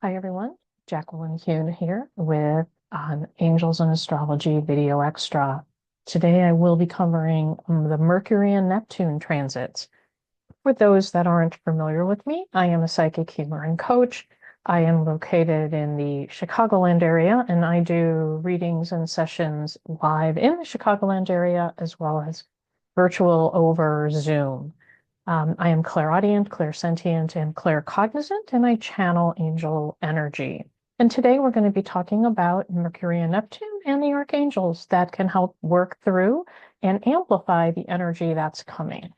Hi everyone, Jacqueline Kuhn here with Angels and Astrology Video Extra. Today I will be covering the Mercury and Neptune transits. For those that aren't familiar with me, I am a psychic healer and coach. I am located in the Chicagoland area and I do readings and sessions live in the Chicagoland area as well as virtual over Zoom. I am clairaudient, clairsentient, and claircognizant, and I channel angel energy. And today we're going to be talking about Mercury and Neptune and the archangels that can help work through and amplify the energy that's coming.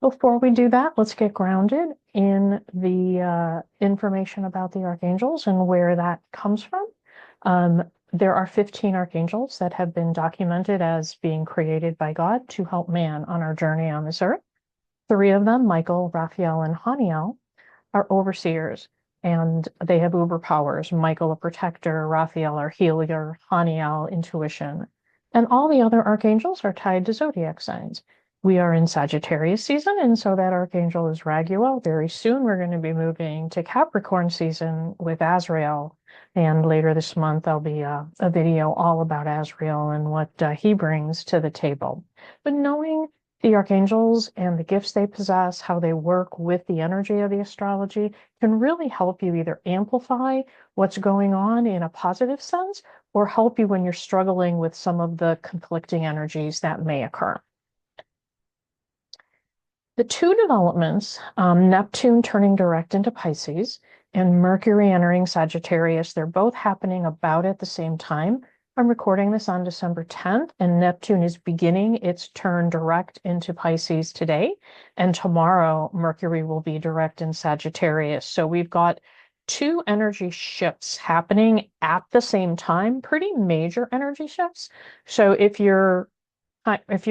Before we do that, let's get grounded in the information about the archangels and where that comes from. There are 15 archangels that have been documented as being created by God to help man on our journey on this earth. 3 of them, Michael, Raphael, and Haniel, are overseers, and they have uber powers. Michael, a protector, Raphael, our healer, Haniel, intuition. And all the other archangels are tied to zodiac signs. We are in Sagittarius season, and so that archangel is Raguel. Very soon we're going to be moving to Capricorn season with Azrael. And later this month, there'll be a video all about Azrael and what he brings to the table. But knowing the archangels and the gifts they possess, how they work with the energy of the astrology, can really help you either amplify what's going on in a positive sense or help you when you're struggling with some of the conflicting energies that may occur. The 2 developments, Neptune turning direct into Pisces and Mercury entering Sagittarius, they're both happening about at the same time. I'm recording this on December 10th, and Neptune is beginning its turn direct into Pisces today. And tomorrow, Mercury will be direct in Sagittarius. So we've got 2 energy shifts happening at the same time, pretty major energy shifts. So if you're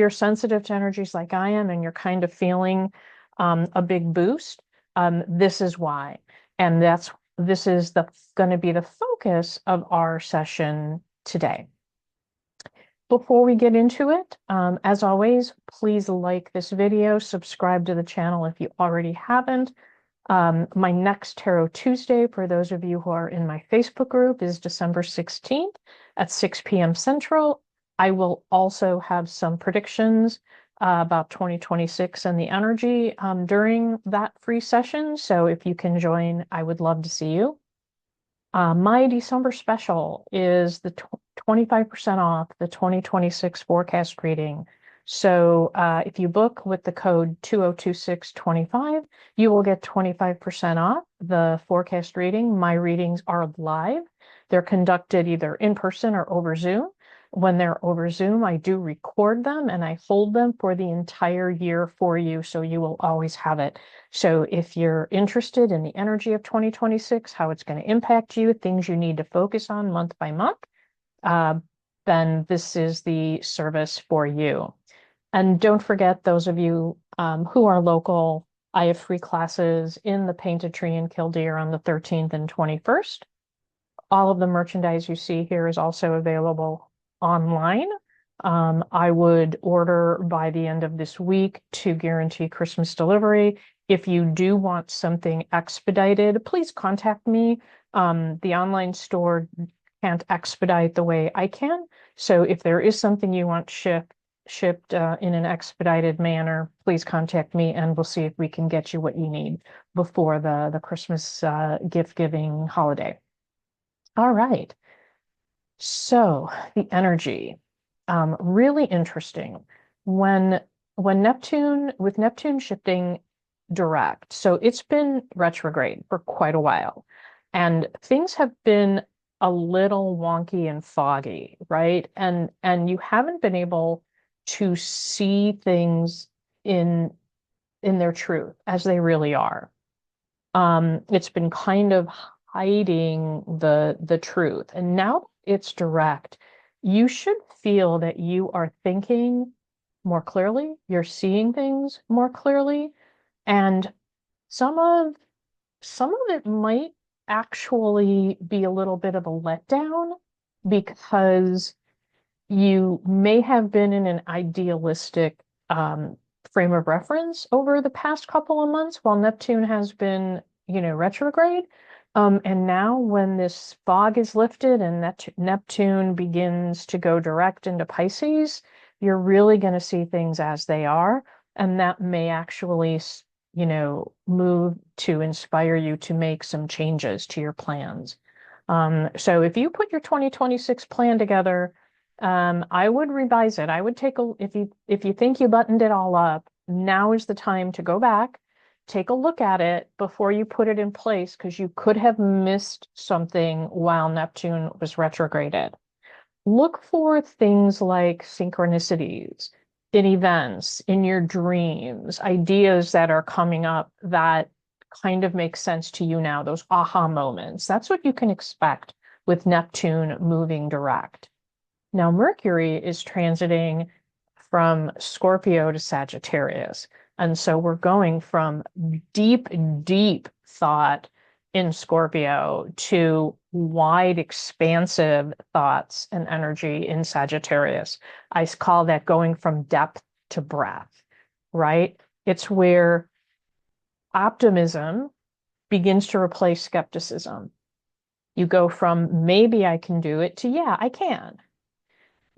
sensitive to energies like I am and you're kind of feeling a big boost, this is why. And this is going to be the focus of our session today. Before we get into it, as always, please like this video, subscribe to the channel if you already haven't. My next Tarot Tuesday, for those of you who are in my Facebook group, is December 16th at 6 p.m. Central. I will also have some predictions about 2026 and the energy during that free session. So if you can join, I would love to see you. My December special is the 25% off the 2026 forecast reading. So if you book with the code 202625, you will get 25% off the forecast reading. My readings are live. They're conducted either in person or over Zoom. When they're over Zoom, I do record them and I hold them for the entire year for you, so you will always have it. So if you're interested in the energy of 2026, how it's going to impact you, things you need to focus on month by month, then this is the service for you. And don't forget, those of you who are local, I have free classes in the Painted Tree in Killdeer on the 13th and 21st. All of the merchandise you see here is also available online. I would order by the end of this week to guarantee Christmas delivery. If you do want something expedited, please contact me. The online store can't expedite the way I can. So if there is something you want shipped in an expedited manner, please contact me and we'll see if we can get you what you need before the Christmas gift giving holiday. All right. So the energy, really interesting. With Neptune shifting direct, so it's been retrograde for quite a while, and things have been a little wonky and foggy, right? And you haven't been able to see things in their truth as they really are. It's been kind of hiding the truth, and now it's direct. You should feel that you are thinking more clearly, you're seeing things more clearly, and some of it might actually be a little bit of a letdown because you may have been in an idealistic frame of reference over the past couple of months while Neptune has been, retrograde. And now when this fog is lifted and Neptune begins to go direct into Pisces, you're really going to see things as they are. And that may actually, move to inspire you to make some changes to your plans. So if you put your 2026 plan together, I would revise it. I would if you think you buttoned it all up, now is the time to go back, take a look at it before you put it in place, because you could have missed something while Neptune was retrograded. Look for things like synchronicities in events, in your dreams, ideas that are coming up that kind of make sense to you now, those aha moments. That's what you can expect with Neptune moving direct. Now, Mercury is transiting from Scorpio to Sagittarius. And so we're going from deep, deep thought in Scorpio to wide, expansive thoughts and energy in Sagittarius. I call that going from depth to breadth, right? It's where optimism begins to replace skepticism. You go from maybe I can do it to yeah, I can.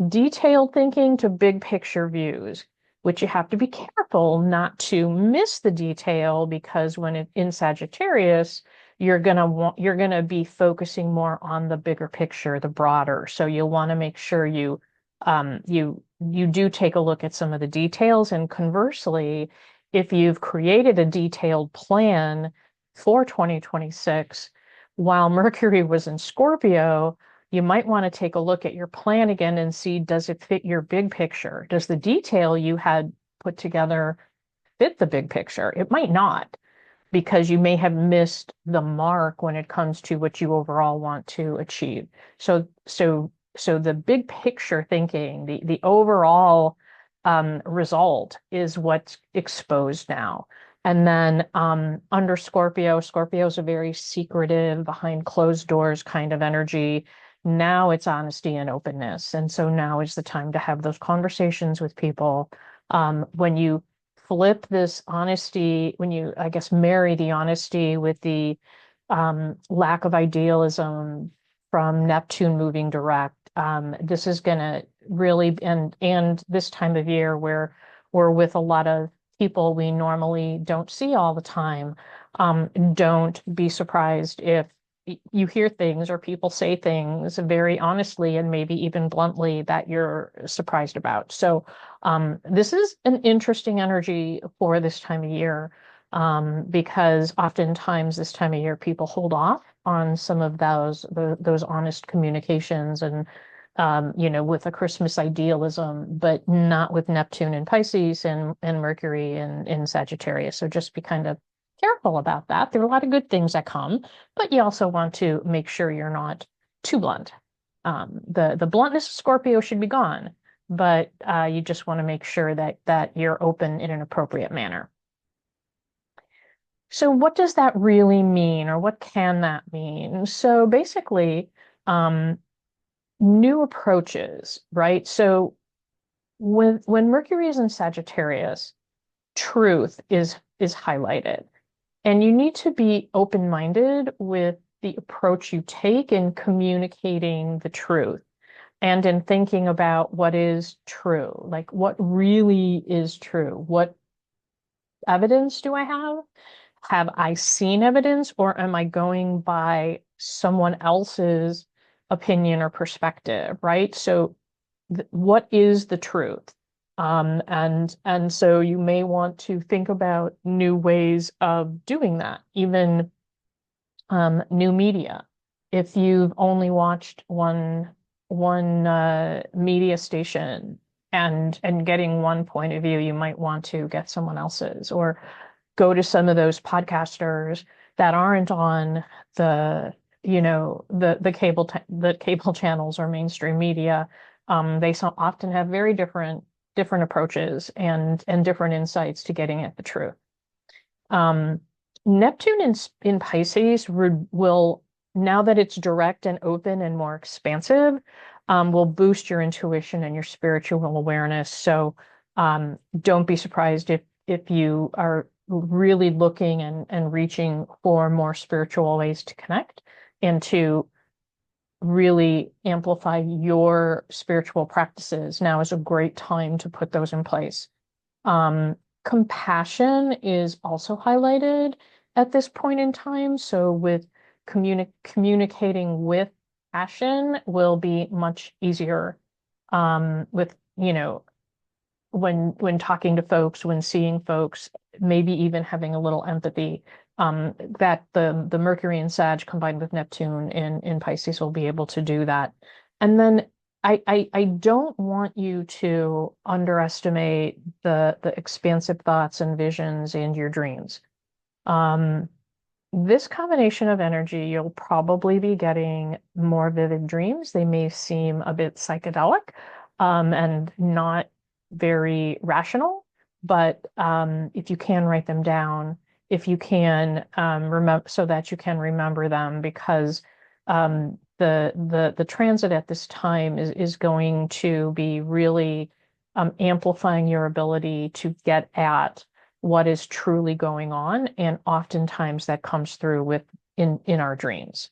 Detailed thinking to big picture views, which you have to be careful not to miss the detail, because when in Sagittarius, you're gonna be focusing more on the bigger picture, the broader. So you'll want to make sure you do take a look at some of the details. And conversely, if you've created a detailed plan for 2026 while Mercury was in Scorpio, you might want to take a look at your plan again and see, does it fit your big picture? Does the detail you had put together fit the big picture? It might not, because you may have missed the mark when it comes to what you overall want to achieve. So the big picture thinking, the overall result is what's exposed now. And then under Scorpio, Scorpio is a very secretive, behind closed doors kind of energy. Now it's honesty and openness. And so now is the time to have those conversations with people. When you flip this honesty, when you, I guess, marry the honesty with the lack of idealism from Neptune moving direct, this is going to really, and this time of year where we're with a lot of people we normally don't see all the time, don't be surprised if you hear things or people say things very honestly and maybe even bluntly that you're surprised about. So this is an interesting energy for this time of year, because oftentimes this time of year people hold off on some of those honest communications and with a Christmas idealism, but not with Neptune in Pisces and Mercury in Sagittarius. So just be kind of careful about that. There are a lot of good things that come, but you also want to make sure you're not too blunt. The bluntness of Scorpio should be gone, but you just want to make sure that you're open in an appropriate manner. So what does that really mean, or what can that mean? So basically, new approaches, right? So when Mercury is in Sagittarius, truth is highlighted. And you need to be open-minded with the approach you take in communicating the truth and in thinking about what is true, like what really is true. What evidence do I have? Have I seen evidence, or am I going by someone else's opinion or perspective, right? So what is the truth? And so you may want to think about new ways of doing that, even new media. If you've only watched one media station and getting one point of view, you might want to get someone else's, or go to some of those podcasters that aren't on the cable channels or mainstream media. They often have very different approaches and different insights to getting at the truth. Neptune in Pisces will, now that it's direct and open and more expansive, will boost your intuition and your spiritual awareness. So don't be surprised if you are really looking and reaching for more spiritual ways to connect and to really amplify your spiritual practices, now is a great time to put those in place. Compassion is also highlighted at this point in time. So with communicating with passion will be much easier. With, when talking to folks, when seeing folks, maybe even having a little empathy, that the Mercury and Sag combined with Neptune in Pisces will be able to do that. And then I don't want you to underestimate the expansive thoughts and visions in your dreams. This combination of energy, you'll probably be getting more vivid dreams. They may seem a bit psychedelic, and not very rational, but if you can write them down, if you can remember, so that you can remember them, because the transit at this time is going to be really amplifying your ability to get at what is truly going on, and oftentimes that comes through in our dreams.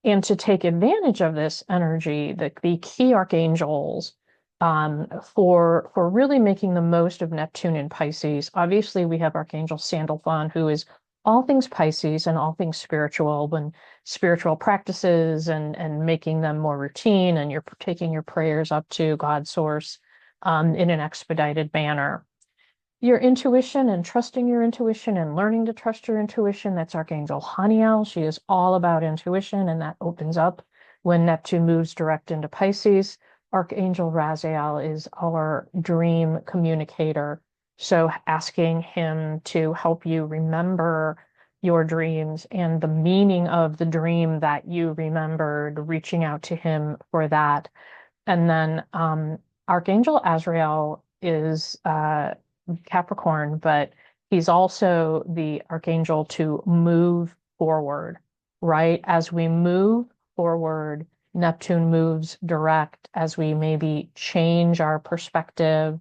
And to take advantage of this energy, the key archangels, for really making the most of Neptune in Pisces, obviously we have Archangel Sandalphon, who is all things Pisces and all things spiritual, and spiritual practices and making them more routine, and you're taking your prayers up to God source in an expedited manner. Your intuition and trusting your intuition and learning to trust your intuition, that's Archangel Haniel. She is all about intuition, and that opens up when Neptune moves direct into Pisces. Archangel Raguel is our dream communicator. So asking him to help you remember your dreams and the meaning of the dream that you remembered, reaching out to him for that. And then Archangel Azrael is Capricorn, but he's also the archangel to move forward, right? As we move forward, Neptune moves direct as we maybe change our perspective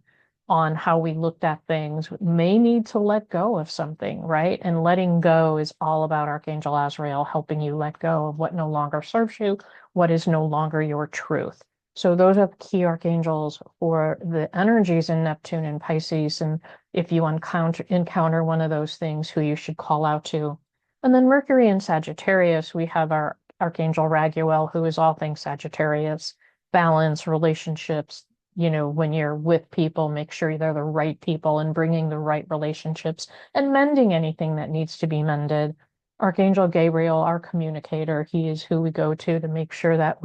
on how we looked at things, may need to let go of something, right? And letting go is all about Archangel Azrael helping you let go of what no longer serves you, what is no longer your truth. So those are the key archangels for the energies in Neptune and Pisces. And if you encounter one of those things, who you should call out to. And then Mercury in Sagittarius, we have our Archangel Raguel, who is all things Sagittarius, balance, relationships. When you're with people, make sure they're the right people and bringing the right relationships and mending anything that needs to be mended. Archangel Gabriel, our communicator, he is who we go to make sure that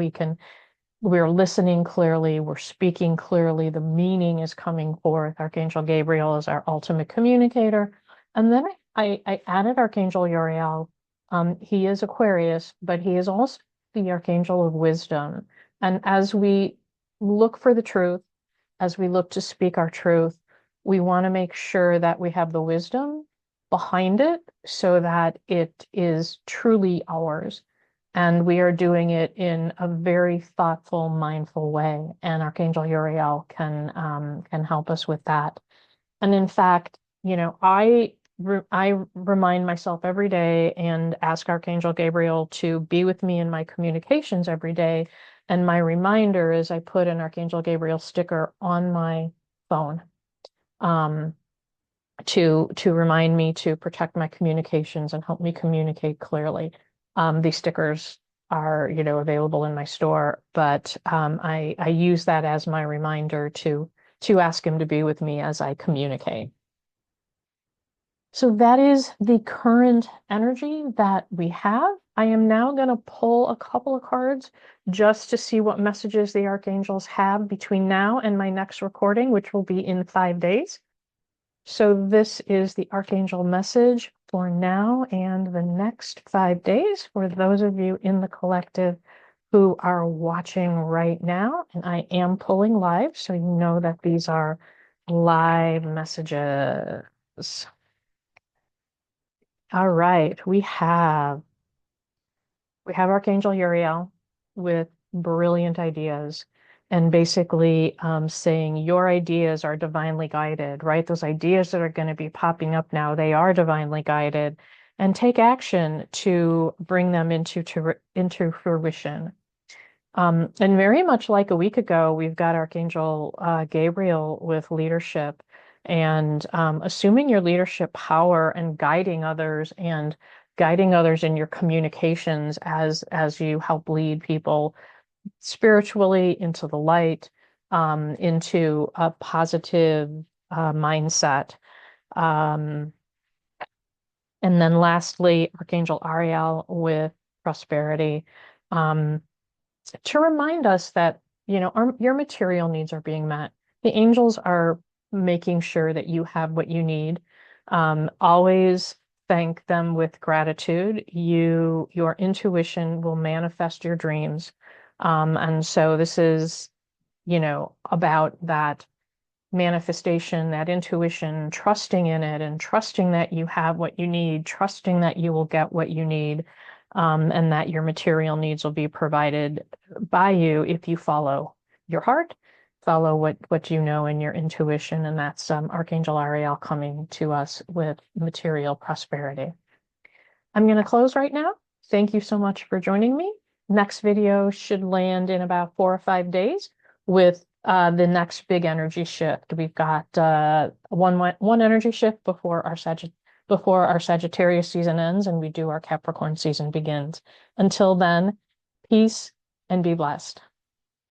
we're listening clearly, we're speaking clearly, the meaning is coming forth. Archangel Gabriel is our ultimate communicator. And then I added Archangel Uriel. He is Aquarius, but he is also the Archangel of Wisdom. And as we look for the truth, as we look to speak our truth, we want to make sure that we have the wisdom behind it so that it is truly ours. And we are doing it in a very thoughtful, mindful way. And Archangel Uriel can help us with that. And in fact, I remind myself every day and ask Archangel Gabriel to be with me in my communications every day. And my reminder is I put an Archangel Gabriel sticker on my phone to remind me to protect my communications and help me communicate clearly. These stickers are, available in my store, but I use that as my reminder to ask him to be with me as I communicate. So that is the current energy that we have. I am now going to pull a couple of cards just to see what messages the archangels have between now and my next recording, which will be in 5 days. So this is the archangel message for now and the next 5 days for those of you in the collective who are watching right now. And I am pulling live, so you know that these are live messages. All right, we have Archangel Uriel with brilliant ideas. and basically saying your ideas are divinely guided, right? Those ideas that are going to be popping up now, they are divinely guided, and take action to bring them into fruition. And very much like a week ago, we've got Archangel Gabriel with leadership and assuming your leadership power and guiding others in your communications as you help lead people spiritually into the light, into a positive mindset. Um, and then lastly, Archangel Ariel with prosperity. Um, to remind us that, your material needs are being met. The angels are making sure that you have what you need. Always thank them with gratitude. Your intuition will manifest your dreams. And so this is, about that manifestation, that intuition, trusting in it and trusting that you have what you need, trusting that you will get what you need, and that your material needs will be provided by you if you follow your heart, follow what you know in your intuition, and that's Archangel Ariel coming to us with material prosperity. I'm going to close right now. Thank you so much for joining me. Next video should land in about 4 or 5 days with the next big energy shift. We've got one energy shift before our Sagittarius season ends and we do our Capricorn season begins. Until then, peace and be blessed.